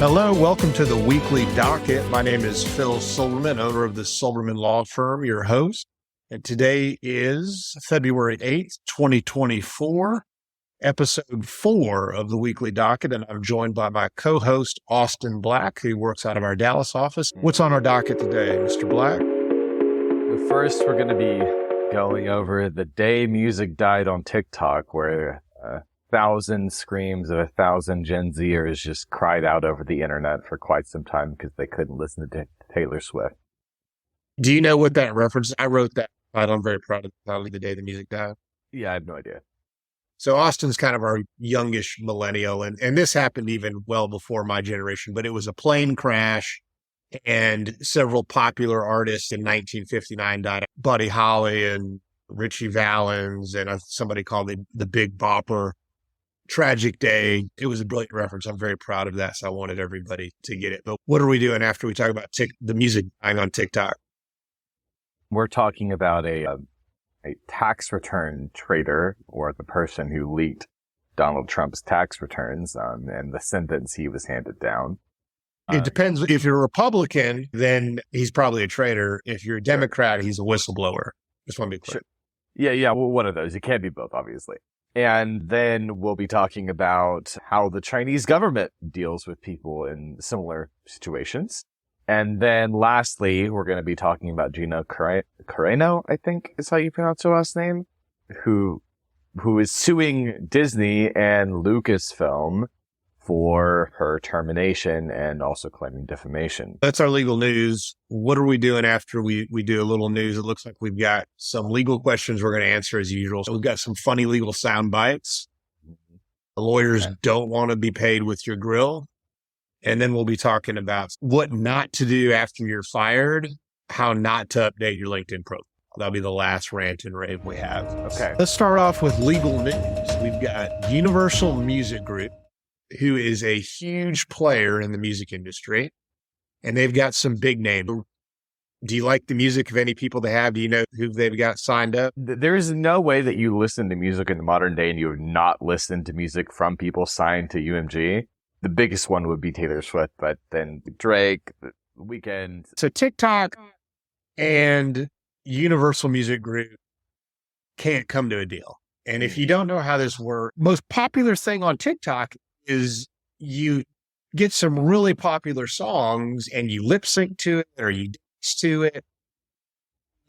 Hello, welcome to the weekly docket. My name is Phil Silverman, owner of the Silverman Law Firm, your host. And today is February 8th, 2024, episode 4 of the weekly docket. And I'm joined by my co-host, Austin Black, who works out of our Dallas office. What's on our docket today, Mr. Black? First, we're going to be going over the day music died on TikTok, where 1,000 screams of 1,000 Gen Zers just cried out over the internet for quite some time because they couldn't listen to Taylor Swift. Do you know what that reference? I wrote that. I'm very proud of the title, The Day the Music Died. Yeah, I have no idea. So Austin's kind of our youngish millennial, and this happened even well before my generation, but it was a plane crash, and several popular artists in 1959 died. Buddy Holly and Richie Valens and somebody called it the Big Bopper. Tragic day. It was a brilliant reference. I'm very proud of that, so I wanted everybody to get it. But what are we doing after we talk about the music dying on TikTok? We're talking about a tax return traitor, or the person who leaked Donald Trump's tax returns, and the sentence he was handed down. It depends. If you're a Republican, then he's probably a traitor. If you're a Democrat, he's a whistleblower. Just want to be clear. Sure. Yeah, well, one of those. It can't be both, obviously. And then we'll be talking about how the Chinese government deals with people in similar situations. And then lastly, we're going to be talking about Gina Carano, I think is how you pronounce her last name, who is suing Disney and Lucasfilm for her termination and also claiming defamation. That's our legal news. What are we doing after we do a little news? It looks like we've got some legal questions we're going to answer as usual. So we've got some funny legal sound bites. The lawyers don't want to be paid with your grill. And then we'll be talking about what not to do after you're fired, how not to update your LinkedIn profile. That'll be the last rant and rave we have. Okay. Let's start off with legal news. We've got Universal Music Group, who is a huge player in the music industry, and they've got some big names. Do you like the music of any people they have? Do you know who they've got signed up? There is no way that you listen to music in the modern day and you have not listened to music from people signed to UMG. The biggest one would be Taylor Swift, but then Drake, The Weeknd. So TikTok and Universal Music Group can't come to a deal. And if you don't know how this works, most popular thing on TikTok is you get some really popular songs and you lip sync to it or you dance to it.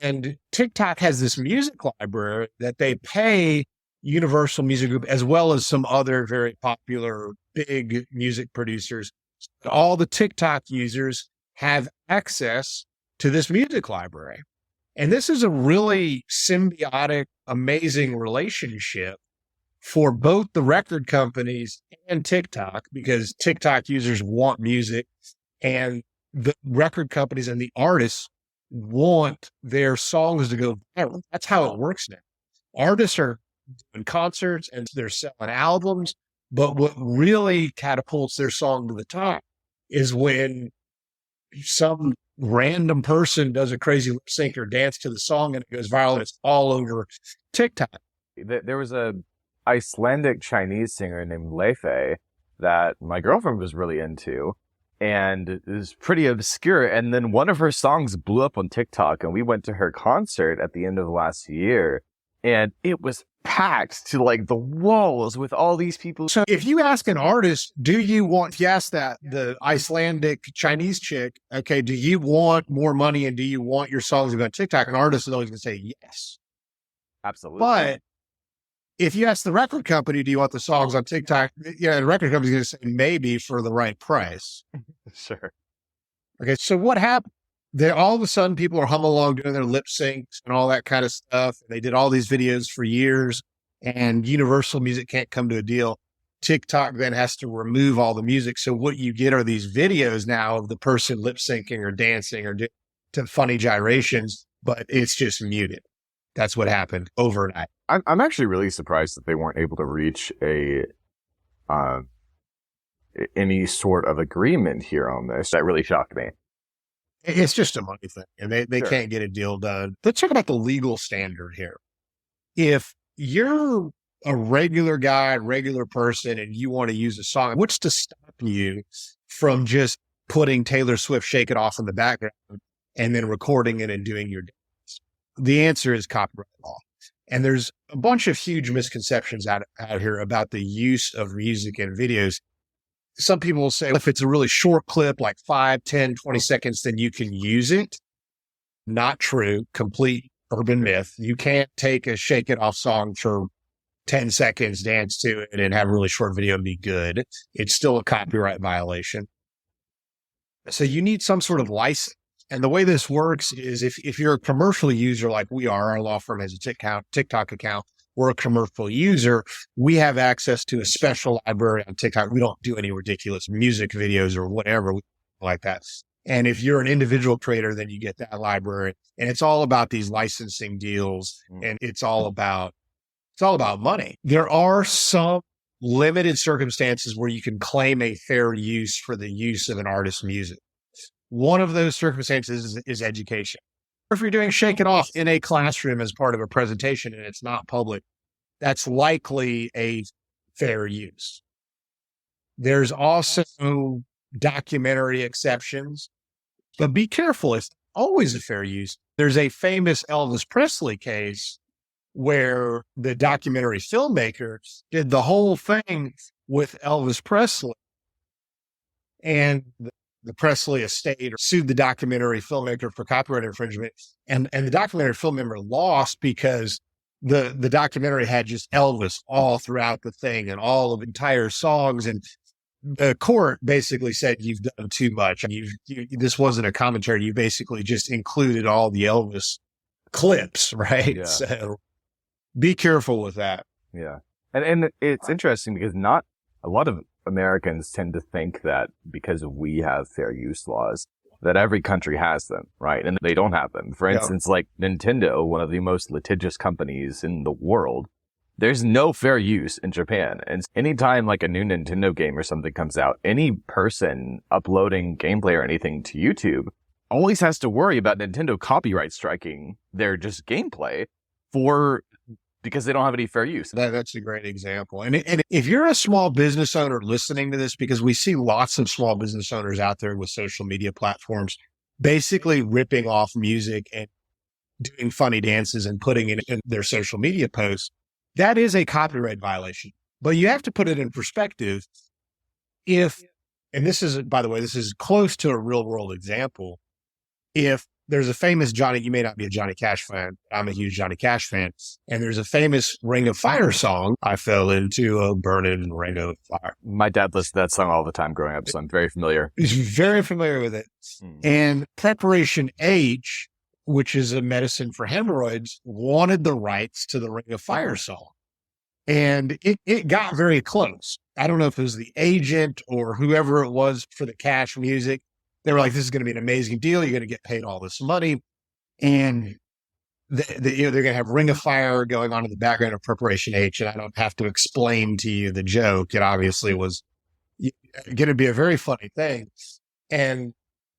And TikTok has this music library that they pay Universal Music Group as well as some other very popular big music producers. All the TikTok users have access to this music library. And this is a really symbiotic, amazing relationship for both the record companies and TikTok, because TikTok users want music and the record companies and the artists want their songs to go viral. That's how it works now. Artists are doing concerts and they're selling albums, but what really catapults their song to the top is when some random person does a crazy lip sync or dance to the song and it goes viral and it's all over TikTok. There was a Icelandic Chinese singer named Leife that my girlfriend was really into, and it was pretty obscure. And then one of her songs blew up on TikTok, and we went to her concert at the end of last year, and it was packed to like the walls with all these people. So if you ask an artist, if you ask the Icelandic Chinese chick, okay, do you want more money and do you want your songs to go on TikTok? An artist is always going to say yes. Absolutely. But if you ask the record company, do you want the songs on TikTok? Yeah, the record company's going to say maybe for the right price. Sure. Okay, so what happened? All of a sudden, people are humming along doing their lip syncs and all that kind of stuff. They did all these videos for years, and Universal Music can't come to a deal. TikTok then has to remove all the music. So what you get are these videos now of the person lip syncing or dancing or to funny gyrations, but it's just muted. That's what happened overnight. I'm actually really surprised that they weren't able to reach any sort of agreement here on this. That really shocked me. It's just a money thing, and they Sure. can't get a deal done. Let's talk about the legal standard here. If you're a regular guy, regular person, and you want to use a song, what's to stop you from just putting Taylor Swift Shake It Off in the background and then recording it and doing your dance? The answer is copyright law. And there's a bunch of huge misconceptions out here about the use of music and videos. Some people will say if it's a really short clip, like 5, 10, 20 seconds, then you can use it. Not true. Complete urban myth. You can't take a Shake It Off song for 10 seconds, dance to it, and have a really short video and be good. It's still a copyright violation. So you need some sort of license. And the way this works is if you're a commercial user like we are, our law firm has a TikTok account, we're a commercial user, we have access to a special library on TikTok. We don't do any ridiculous music videos or whatever like that. And if you're an individual creator, then you get that library. And it's all about these licensing deals, and it's all about money. There are some limited circumstances where you can claim a fair use for the use of an artist's music. One of those circumstances is education. If you're doing Shake It Off in a classroom as part of a presentation and it's not public, that's likely a fair use. There's also documentary exceptions, but be careful. It's always a fair use. There's a famous Elvis Presley case where the documentary filmmaker did the whole thing with Elvis Presley, and the Presley estate sued the documentary filmmaker for copyright infringement. And the documentary filmmaker lost because the documentary had just Elvis all throughout the thing and all of entire songs. And the court basically said, you've done too much. This wasn't a commentary. You basically just included all the Elvis clips, right? Yeah. So be careful with that. Yeah. And it's interesting because not a lot of Americans tend to think that because we have fair use laws, that every country has them, right? And they don't have them. For instance, like Nintendo, one of the most litigious companies in the world, there's no fair use in Japan. And anytime like a new Nintendo game or something comes out, any person uploading gameplay or anything to YouTube always has to worry about Nintendo copyright striking their just gameplay because they don't have any fair use. That's a great example. And if you're a small business owner listening to this, because we see lots of small business owners out there with social media platforms, basically ripping off music and doing funny dances and putting it in their social media posts, that is a copyright violation. But you have to put it in perspective. And this is, by the way, this is close to a real world example. If there's a famous you may not be a Johnny Cash fan. I'm a huge Johnny Cash fan. And there's a famous Ring of Fire song. I fell into a burning ring of fire. My dad listened to that song all the time growing up, so I'm very familiar. He's very familiar with it. And Preparation H, which is a medicine for hemorrhoids, wanted the rights to the Ring of Fire song. And it got very close. I don't know if it was the agent or whoever it was for the Cash music. They were like, this is going to be an amazing deal. You're going to get paid all this money. And they're going to have Ring of Fire going on in the background of Preparation H. And I don't have to explain to you the joke. It obviously was going to be a very funny thing. And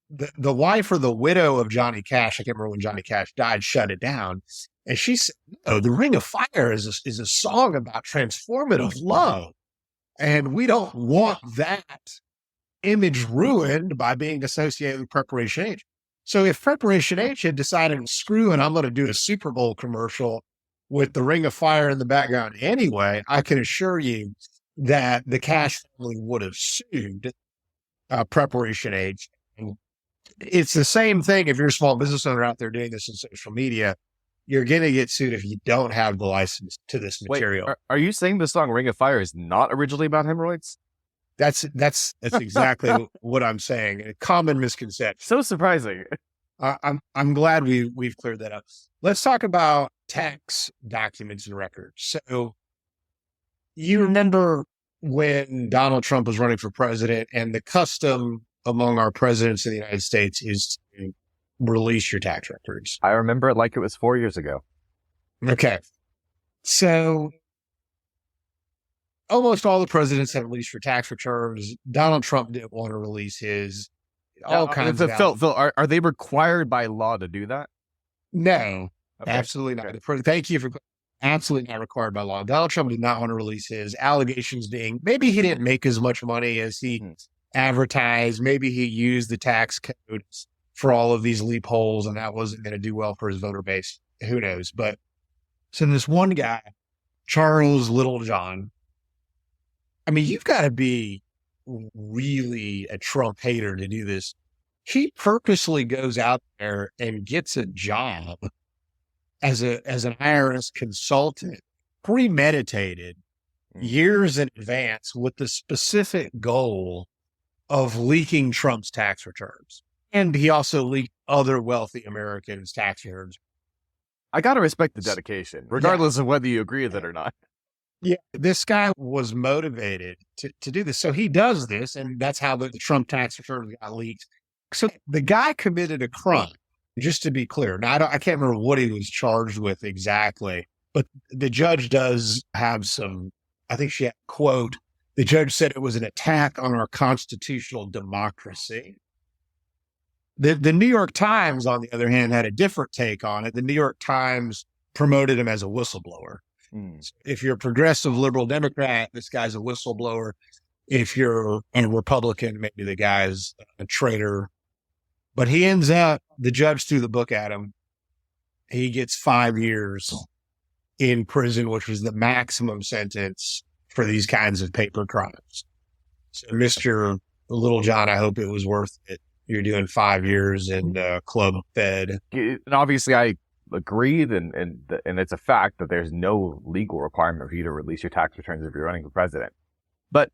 the wife or the widow of Johnny Cash, I can't remember when Johnny Cash died, shut it down. And she said, no, the Ring of Fire is a song about transformative love. And we don't want that image ruined by being associated with Preparation H. So if Preparation H had decided, screw it, I'm going to do a Super Bowl commercial with the Ring of Fire in the background anyway, I can assure you that the Cash family would have sued Preparation H. And it's the same thing if you're a small business owner out there doing this in social media. You're going to get sued if you don't have the license to this material. Wait, are you saying the song Ring of Fire is not originally about hemorrhoids? That's exactly what I'm saying. A common misconception. So surprising. I'm glad we've cleared that up. Let's talk about tax documents and records. So you remember when Donald Trump was running for president, and the custom among our presidents in the United States is to release your tax records. I remember it like it was 4 years ago. Okay. So almost all the presidents have released your tax returns. Donald Trump didn't want to release his. All kinds of Phil, are they required by law to do that? No, Okay. absolutely not. Thank you for absolutely not required by law. Donald Trump did not want to release his allegations being maybe he didn't make as much money as he advertise. Maybe he used the tax codes for all of these loopholes, and that wasn't going to do well for his voter base. Who knows? But so this one guy, Charles Littlejohn, I mean, you've got to be really a Trump hater to do this. He purposely goes out there and gets a job as an IRS consultant, premeditated years in advance with the specific goal of leaking Trump's tax returns. And he also leaked other wealthy Americans' tax returns. I got to respect the dedication, regardless of whether you agree with it or not. Yeah, this guy was motivated to do this. So he does this, and that's how the Trump tax returns got leaked. So the guy committed a crime, just to be clear. Now, I can't remember what he was charged with exactly, but the judge does have some, I think she had a quote. The judge said it was an attack on our constitutional democracy. The New York Times, on the other hand, had a different take on it. The New York Times promoted him as a whistleblower. If you're a progressive liberal Democrat, this guy's a whistleblower. If you're a Republican, maybe the guy's a traitor. But he ends up, the judge threw the book at him. He gets 5 years in prison, which was the maximum sentence for these kinds of paper crimes. So, Mr. Littlejohn, I hope it was worth it. You're doing 5 years in Club Fed. And obviously, I agreed, and it's a fact that there's no legal requirement for you to release your tax returns if you're running for president. But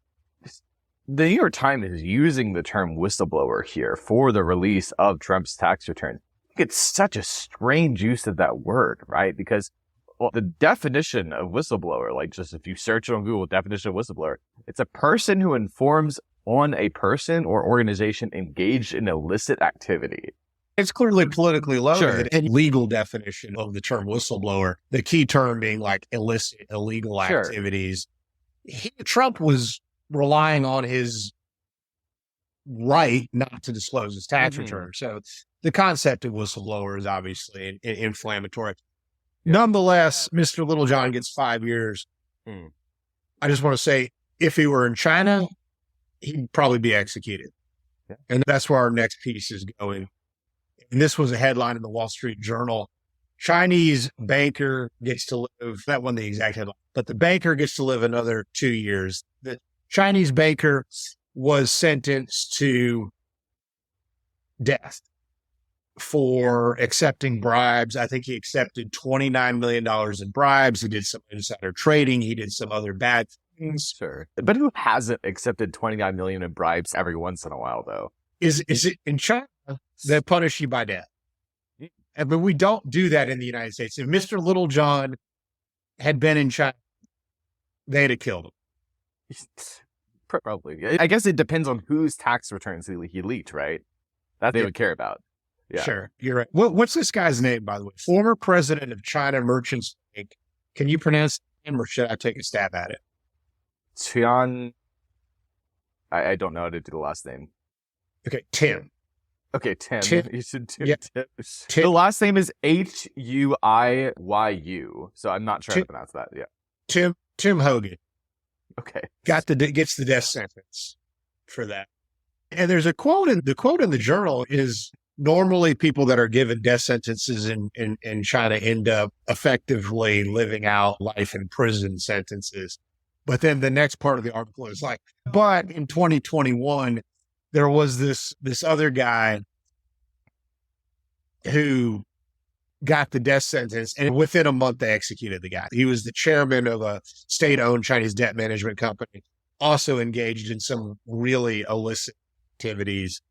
the New York Times is using the term whistleblower here for the release of Trump's tax returns. It's such a strange use of that word, right? Because the definition of whistleblower, like just if you search on Google, definition of whistleblower, it's a person who informs on a person or organization engaged in illicit activity. It's clearly politically loaded. Sure. And legal definition of the term whistleblower, the key term being like illicit, illegal activities. Trump was relying on his right not to disclose his tax return. So the concept of whistleblower is obviously inflammatory. Nonetheless, Mr. Littlejohn gets 5 years. I just want to say, if he were in China, he'd probably be executed. And that's where our next piece is going. And this was a headline in the Wall Street Journal. Chinese banker gets to live, that wasn't the exact headline, but the banker gets to live another 2 years. The Chinese banker was sentenced to death for accepting bribes. I think he accepted $29 million in bribes. He did some insider trading. He did some other bad things. Sure. But who hasn't accepted $29 million in bribes every once in a while, though? Is it in China? They punish you by death. But we don't do that in the United States. If Mr. Littlejohn had been in China, they'd have killed him. Probably. I guess it depends on whose tax returns he leaked, right? That they would care about. Yeah. Sure. You're right. What's this guy's name, by the way? Former president of China Merchants Bank. Can you pronounce him, or should I take a stab at it? Tian. I don't know how to do the last name. Okay, Tim. Okay, Tim. Tim. You should do Yeah. Tim. Tim. The last name is Huiyu, so I'm not trying to pronounce that. Yeah. Tim Hogan Okay. gets the death sentence for that. And there's a quote in the journal is normally people that are given death sentences in China end up effectively living out life in prison sentences. But then the next part of the article is like, but in 2021, there was this other guy who got the death sentence, and within a month they executed the guy. He was the chairman of a state-owned Chinese debt management company, also engaged in some really illicit activities.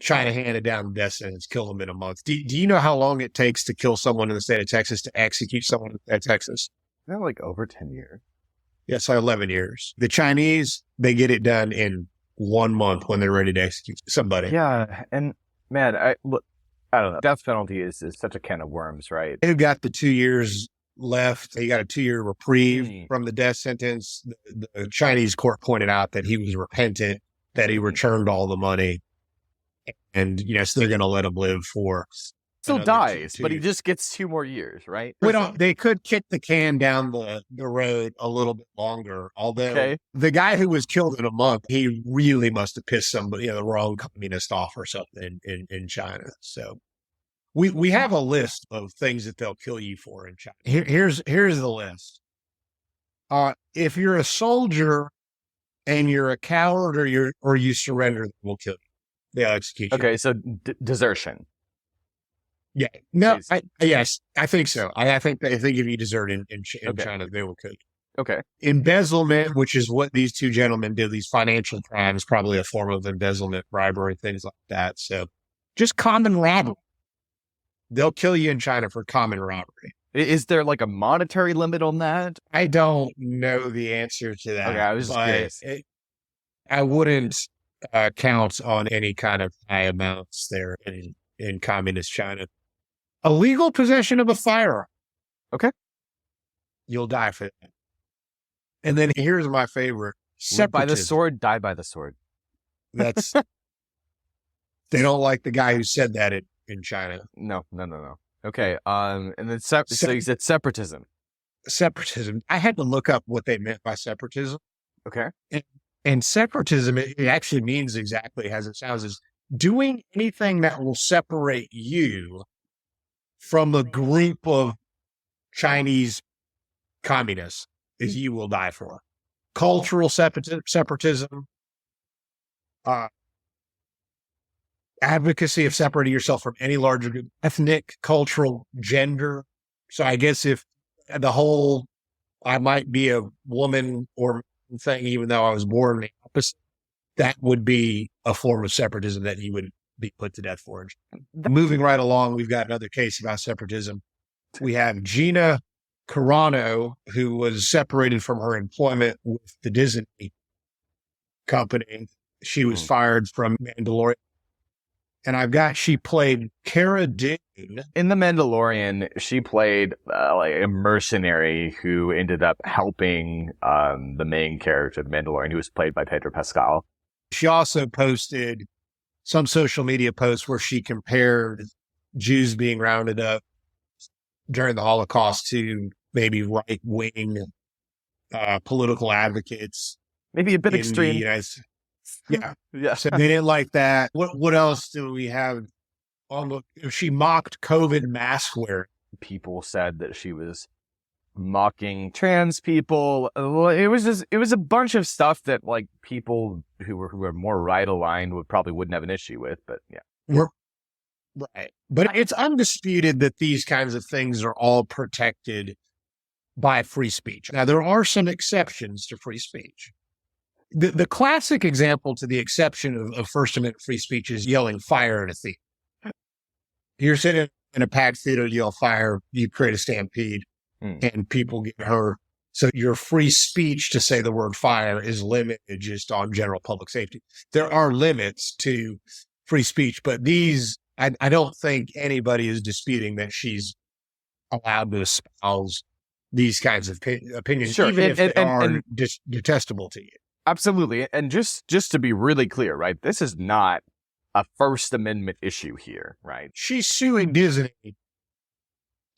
China handed down the death sentence, killed him in a month. Do you know how long it takes to kill someone in the state of Texas, to execute someone in Texas? Isn't that like over 10 years? Yes, 11 years. The Chinese, they get it done in 1 month when they're ready to execute somebody. Yeah, and man, I don't know. Death penalty is such a can of worms, right? They've got the 2 years left. He got a 2-year reprieve from the death sentence. The Chinese court pointed out that he was repentant, that he returned all the money. And, so they're going to let him live for Still another dies, but he two. just gets 2 more years, right? They could kick the can down the road a little bit longer. Although Okay. the guy who was killed in a month, he really must have pissed somebody, the wrong communist off or something in China. So we have a list of things that they'll kill you for in China. Here's the list. If you're a soldier and you're a coward or you surrender, we'll kill you. They'll execute you. Okay, so desertion. Yeah. No. Jeez. Yes, I think so. I think if you desert in Okay. China, they will kill you. Okay. Embezzlement, which is what these two gentlemen did, these financial crimes, probably a form of embezzlement, bribery, things like that. So just common robbery. They'll kill you in China for common robbery. Is there like a monetary limit on that? I don't know the answer to that. Okay, I was just curious. I wouldn't count on any kind of high amounts there in communist China. Illegal possession of a firearm. Okay. You'll die for that. And then here's my favorite. Live by the sword, die by the sword. That's they don't like the guy who said that in China. No. Okay. And then so you said separatism. Separatism. I had to look up what they meant by separatism. Okay. And separatism, it actually means exactly as it sounds, is doing anything that will separate you from a group of Chinese communists is you will die for. Cultural separatism, advocacy of separating yourself from any larger group, ethnic, cultural, gender. So I guess if the whole, I might be a woman or thing, even though I was born the opposite, that would be a form of separatism that you would be put to death for. Moving right along, we've got another case about separatism. We have Gina Carano, who was separated from her employment with the Disney company. She was fired from Mandalorian. And she played Cara Dune. In The Mandalorian, she played like a mercenary who ended up helping the main character, the Mandalorian, who was played by Pedro Pascal. She also posted some social media posts where she compared Jews being rounded up during the Holocaust to maybe right-wing political advocates. Maybe a bit extreme. Yeah. Yeah. So they didn't like that. What else do we have? She mocked COVID mask wear. People said that she was mocking trans people. It was a bunch of stuff that like people who were more right aligned wouldn't have an issue with. But yeah. Right. But it's undisputed that these kinds of things are all protected by free speech. Now, there are some exceptions to free speech. The classic example to the exception of First Amendment free speech is yelling fire at a theater. You're sitting in a packed theater, you yell fire, you create a stampede, and people get hurt. So your free speech to say the word fire is limited just on general public safety. There are limits to free speech, but I don't think anybody is disputing that she's allowed to espouse these kinds of opinions, sure. even if they are detestable to you. Absolutely. And just to be really clear, right? This is not a First Amendment issue here, right? She's suing Disney,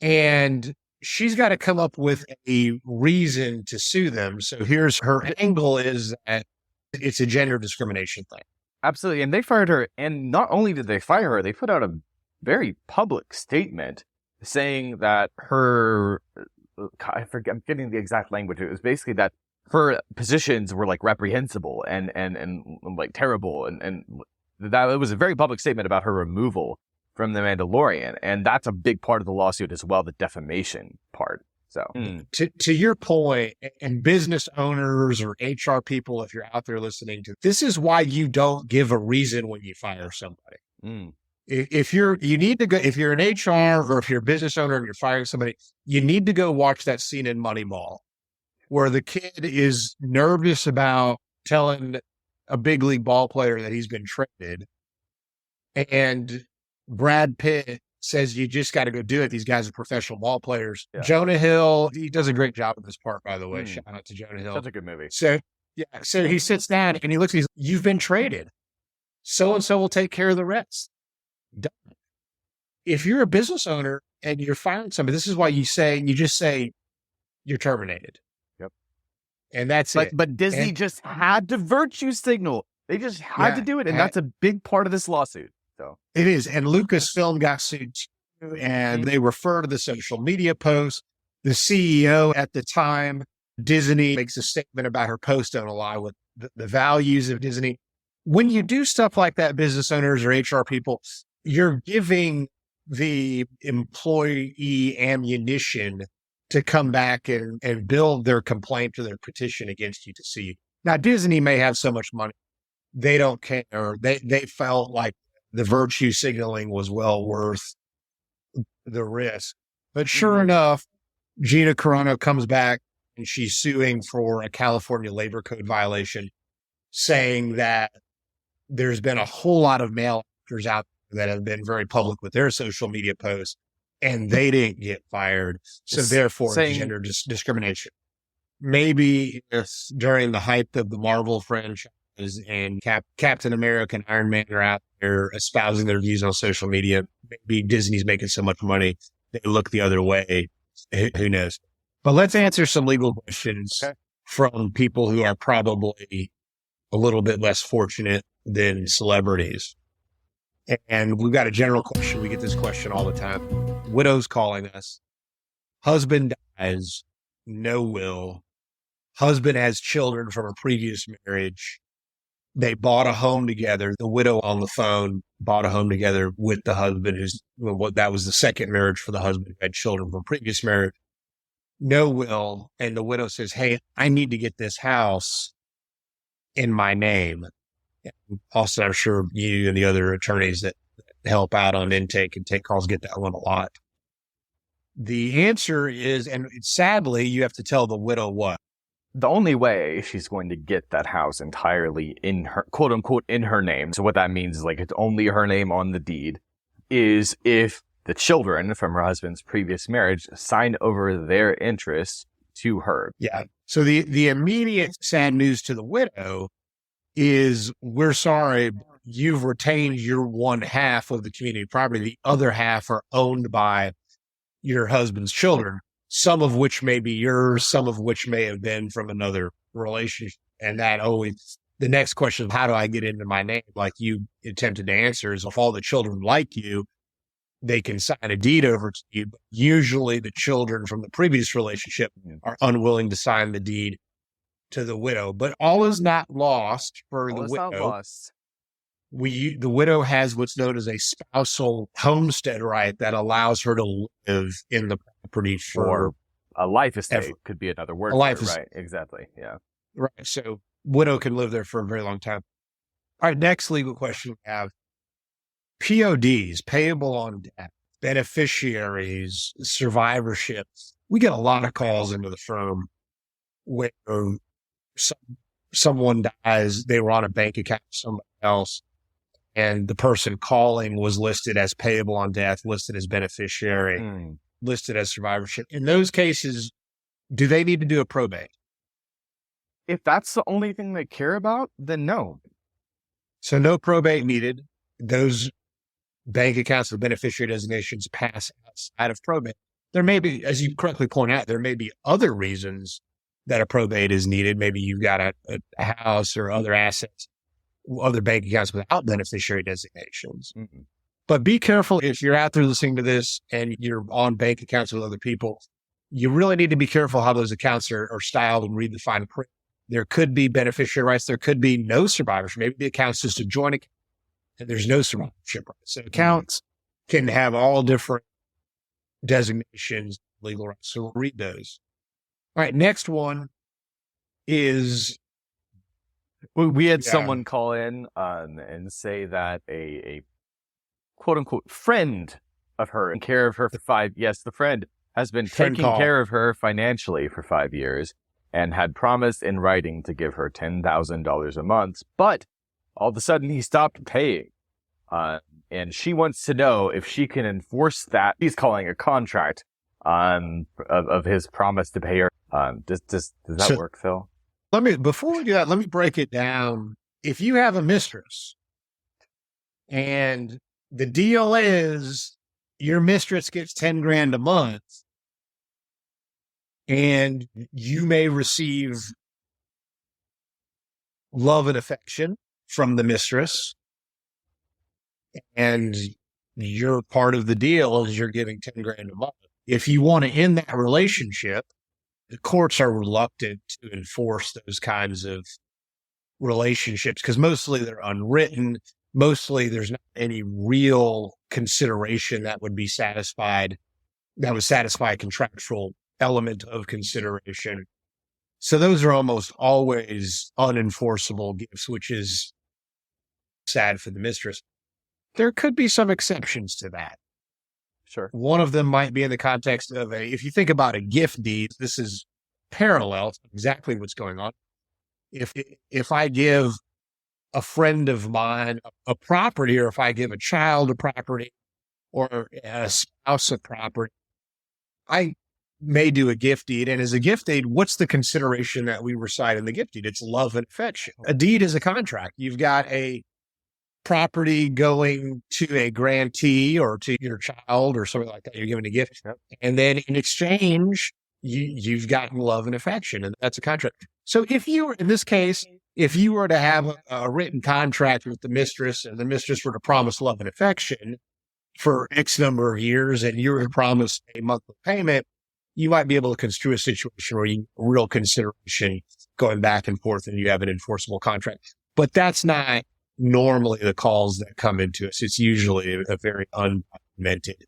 and she's got to come up with a reason to sue them. So here's her angle is that it's a gender discrimination thing. Absolutely. And they fired her. And not only did they fire her, they put out a very public statement saying that I'm getting the exact language. It was basically that her positions were like reprehensible and like terrible. And that it was a very public statement about her removal from The Mandalorian. And that's a big part of the lawsuit as well, the defamation part. So to your point, and business owners or HR people, if you're out there listening to this, is why you don't give a reason when you fire somebody. If you're an HR or if you're a business owner and you're firing somebody, you need to go watch that scene in Moneyball where the kid is nervous about telling a big league ball player that he's been traded, and Brad Pitt says, you just got to go do it. These guys are professional ball players. Yeah. Jonah Hill, he does a great job in this part, by the way. Shout out to Jonah Hill. Such a good movie. So he sits down and he looks, you've been traded. So-and-so will take care of the rest. Done. if you're a business owner and you're firing somebody, this is why you just say you're terminated. Yep. And that's But it. but Disney And just had to virtue signal. They just had to do it, and that's a big part of this lawsuit. So it is. And Lucasfilm got sued too, and they refer to the social media post. The CEO at the time, Disney, makes a statement about her post don't align with the values of Disney. When you do stuff like that, business owners or HR people, you're giving the employee ammunition to come back and build their complaint or their petition against you to sue you. Now, Disney may have so much money, they don't care. Or they felt like the virtue signaling was well worth the risk. But sure enough, Gina Carano comes back and she's suing for a California labor code violation, saying that there's been a whole lot of male actors out there that have been very public with their social media posts, and they didn't get fired. So therefore, gender discrimination. Maybe if during the hype of the Marvel franchise and Captain America and Iron Man are out there espousing their views on social media, maybe Disney's making so much money, they look the other way. Who knows? But let's answer some legal questions from people who are probably a little bit less fortunate than celebrities. And we've got a general question. We get this question all the time. Widows calling us. Husband dies, no will. Husband has children from a previous marriage. They bought a home together. The widow on the phone bought a home together with the husband, that was the second marriage for the husband who had children from previous marriage. No will. And the widow says, hey, I need to get this house in my name. Also, I'm sure you and the other attorneys that help out on intake and take calls get that one a lot. The answer is, and sadly, you have to tell the widow what? The only way she's going to get that house entirely in her, quote unquote, in her name. So what that means is, like, it's only her name on the deed, is if the children from her husband's previous marriage sign over their interest to her. Yeah. So the immediate sad news to the widow is, we're sorry, you've retained your one half of the community property. The other half are owned by your husband's children, some of which may be yours, some of which may have been from another relationship. And that always, the next question of how do I get into my name, like you attempted to answer, is if all the children like you, they can sign a deed over to you. But usually the children from the previous relationship are unwilling to sign the deed to the widow. But all is not lost for the widow. Not lost. The widow has what's known as a spousal homestead right that allows her to live in the property for a life estate. Could be another word. Right. Exactly. Yeah. Right. So widow can live there for a very long time. All right. Next legal question we have: PODs, payable on death, beneficiaries, survivorship. We get a lot of calls into the firm where someone dies, they were on a bank account of somebody else, and the person calling was listed as payable on death, listed as beneficiary, listed as survivorship. In those cases, do they need to do a probate? If that's the only thing they care about, then no. So no probate needed. Those bank accounts with beneficiary designations pass outside of probate. There may be, as you correctly point out, there may be other reasons that a probate is needed. Maybe you've got a house or other assets, other bank accounts without beneficiary designations. Mm-hmm. But be careful if you're out there listening to this and you're on bank accounts with other people. You really need to be careful how those accounts are styled and read the fine print. There could be beneficiary rights. There could be no survivorship. Maybe the account's just a joint account and there's no survivorship rights. So accounts can have all different designations, legal rights. So we'll read those. All right. Next one is, we had someone call in and say that a quote unquote friend of her in care of her for 5 years. Yes, the friend has been taking care of her financially for 5 years and had promised in writing to give her $10,000 a month, but all of a sudden he stopped paying. And she wants to know if she can enforce that. He's calling a contract of his promise to pay her. Does that work, Phil? Before we do that, let me break it down. If you have a mistress and the deal is your mistress gets 10 grand a month, and you may receive love and affection from the mistress, and you're part of the deal is you're getting 10 grand a month. If you want to end that relationship, the courts are reluctant to enforce those kinds of relationships because mostly they're unwritten. Mostly there's not any real consideration that would be satisfied, that would satisfy a contractual element of consideration. So those are almost always unenforceable gifts, which is sad for the mistress. There could be some exceptions to that. Sure. One of them might be in the context of if you think about a gift deed, this is parallel to exactly what's going on. If I give a friend of mine a property, or if I give a child a property or a spouse a property, I may do a gift deed. And as a gift deed, what's the consideration that we recite in the gift deed? It's love and affection. A deed is a contract. You've got a property going to a grantee or to your child or something like that. You're giving a gift. Yep. And then in exchange, you've gotten love and affection, and that's a contract. So if you were, in this case, if you were to have a written contract with the mistress and the mistress were to promise love and affection for X number of years and you were to promise a monthly payment, you might be able to construe a situation where you real consideration going back and forth and you have an enforceable contract. But that's not normally the calls that come into us. It's usually a very undocumented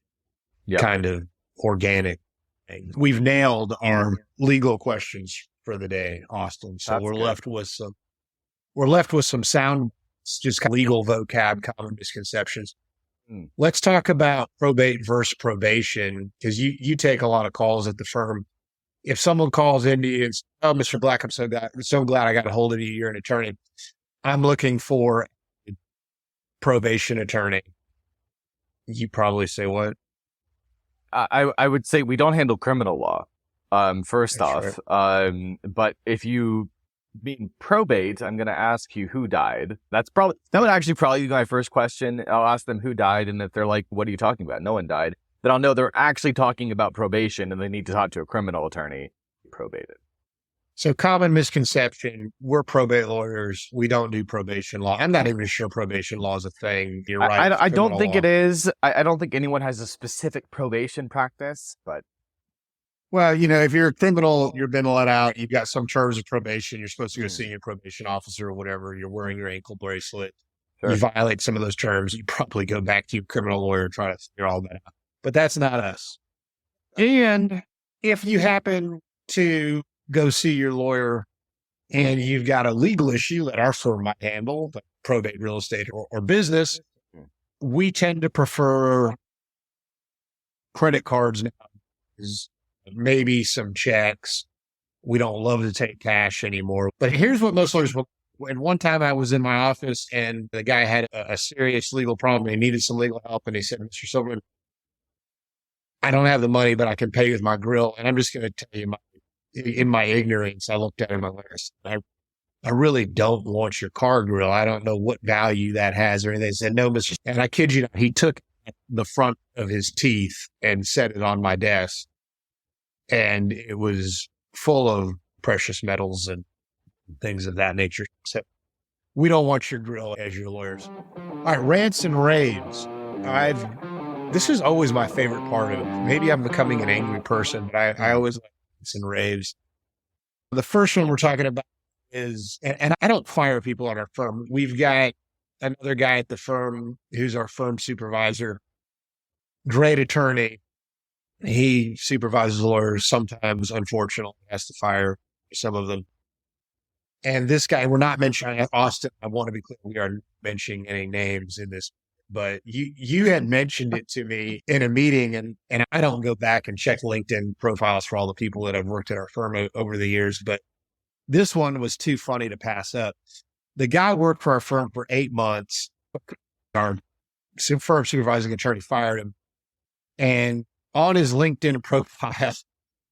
kind of organic thing. We've nailed our legal questions for the day, Austin. So we're left with some sound, just legal vocab, common misconceptions. Let's talk about probate versus probation, because you take a lot of calls at the firm. If someone calls into you and says, "Oh, Mr. Black, I'm so glad I got a hold of you. You're an attorney. I'm looking for a probation attorney." You probably say what? I would say we don't handle criminal law. First off, right. But if you mean probate, I'm going to ask you who died. That would actually probably be my first question. I'll ask them who died, and if they're like, "What are you talking about? No one died," then I'll know they're actually talking about probation, and they need to talk to a criminal attorney. Probated. So common misconception, we're probate lawyers. We don't do probation law. I'm not even sure probation law is a thing. You're right. I don't think it is. I don't think anyone has a specific probation practice, but. Well, if you're a criminal, you've been let out, you've got some terms of probation, you're supposed to go see your probation officer or whatever, you're wearing your ankle bracelet. Sure. You violate some of those terms, you probably go back to your criminal lawyer and try to figure all that out. But that's not us. And if you happen to go see your lawyer and you've got a legal issue that our firm might handle, like probate, real estate, or business, we tend to prefer credit cards now. Maybe some checks. We don't love to take cash anymore. But here's what most lawyers will. And one time I was in my office and the guy had a serious legal problem. He needed some legal help. And he said, "Mr. Silverman, I don't have the money, but I can pay with my grill." And I'm just going to tell you, in my ignorance, I looked at him and I really don't want your car grill. I don't know what value that has or anything. He said, "No, Mr." And I kid you not, he took the front of his teeth and set it on my desk. And it was full of precious metals and things of that nature. So we don't want your grill as your lawyers. All right, rants and raves. This is always my favorite part of it. Maybe I'm becoming an angry person, but I always like rants and raves. The first one we're talking about is, and I don't fire people at our firm. We've got another guy at the firm who's our firm supervisor, great attorney. He supervises lawyers. Sometimes, unfortunately, has to fire some of them. And this guy, we're not mentioning Austin. I want to be clear. We aren't mentioning any names in this, but you had mentioned it to me in a meeting, and I don't go back and check LinkedIn profiles for all the people that have worked at our firm over the years, but this one was too funny to pass up. The guy worked for our firm for 8 months. Our firm supervising attorney fired him, and on his LinkedIn profile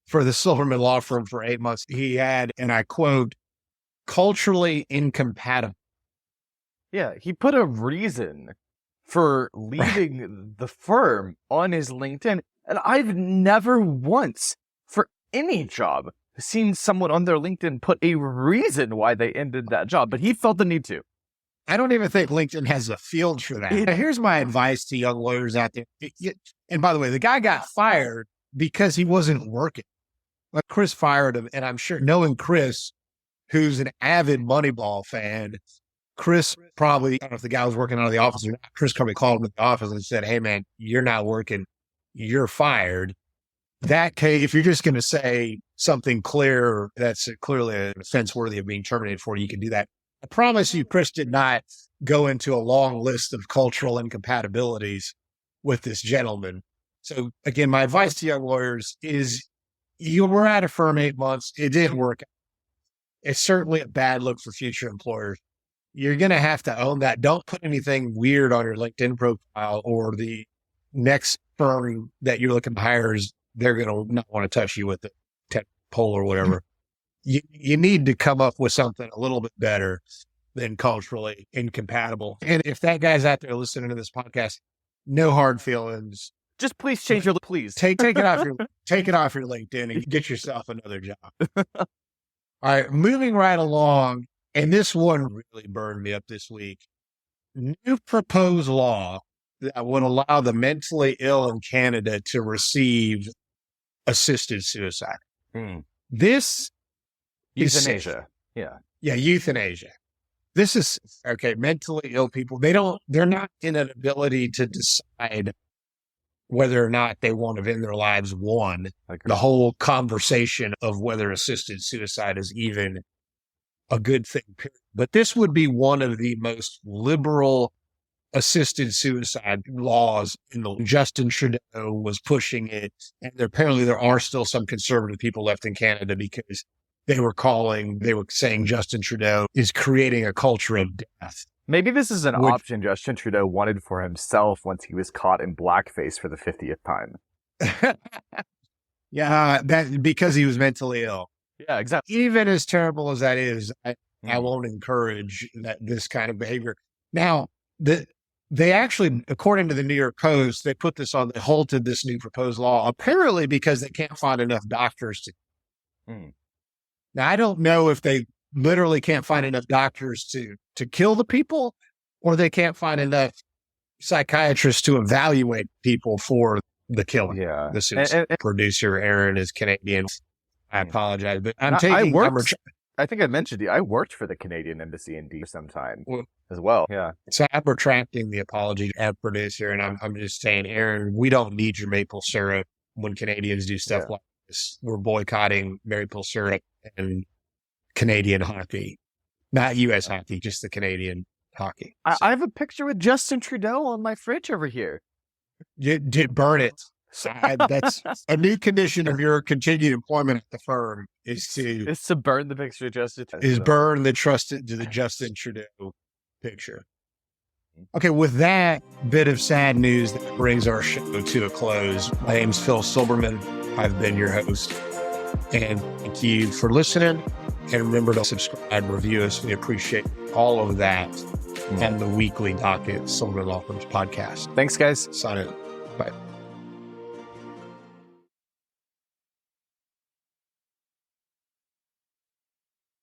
for the Silverman Law Firm for 8 months, he had, and I quote, "culturally incompatible." Yeah, he put a reason for leaving the firm on his LinkedIn. And I've never once, for any job, seen someone on their LinkedIn put a reason why they ended that job, but he felt the need to. I don't even think LinkedIn has a field for that. Here's my advice to young lawyers out there. And by the way, the guy got fired because he wasn't working. Like Chris fired him. And I'm sure, knowing Chris, who's an avid Moneyball fan, Chris probably, I don't know if the guy was working out of the office or not, Chris probably called him to the office and said, hey, man, you're not working. You're fired. That case, if you're just going to say something clear that's clearly an offense worthy of being terminated for, you can do that. I promise you, Chris did not go into a long list of cultural incompatibilities with this gentleman. So again, my advice to young lawyers is you were at a firm 8 months. It didn't work out. It's certainly a bad look for future employers. You're going to have to own that. Don't put anything weird on your LinkedIn profile, or the next firm that you're looking to hire is they're going to not want to touch you with the tech poll or whatever. You need to come up with something a little bit better than culturally incompatible. And if that guy's out there listening to this podcast, no hard feelings. Just please change your, please. Take it off your LinkedIn and get yourself another job. All right, moving right along. And this one really burned me up this week. New proposed law that would allow the mentally ill in Canada to receive assisted suicide. This euthanasia. Yeah, euthanasia. This is okay. Mentally ill people, they're not in an ability to decide whether or not they want to end their lives. The whole conversation of whether assisted suicide is even a good thing, period. But this would be one of the most liberal assisted suicide laws in the Justin Trudeau was pushing it. And apparently there are still some conservative people left in Canada because they were saying Justin Trudeau is creating a culture of death. Maybe this is an option Justin Trudeau wanted for himself once he was caught in blackface for the 50th time. Yeah, that because he was mentally ill. Yeah, exactly. Even as terrible as that is, I won't encourage this kind of behavior. Now, they actually, according to the New York Post, they halted this new proposed law, apparently because they can't find enough doctors to. Now, I don't know if they literally can't find enough doctors to kill the people, or they can't find enough psychiatrists to evaluate people for the killing. Yeah. This is producer Aaron is Canadian. I apologize, but I think I mentioned I worked for the Canadian Embassy in D for some time as well. Yeah. So I'm retracting the apology to producer, and I'm just saying, Aaron, we don't need your maple syrup when Canadians do stuff like this. We're boycotting maple syrup and Canadian hockey, not U.S. hockey, just the Canadian hockey. So, I have a picture with Justin Trudeau on my fridge over here. Burn it. That's a new condition of your continued employment at the firm is to burn the picture of Justin Trudeau. Burn the Justin Trudeau picture. Okay, with that bit of sad news, that brings our show to a close. My name's Phil Silberman. I've been your host. And thank you for listening. And remember to subscribe, review us. We appreciate all of that. And the weekly docket, Silberman Law Firm's podcast. Thanks, guys. Sign it. Bye.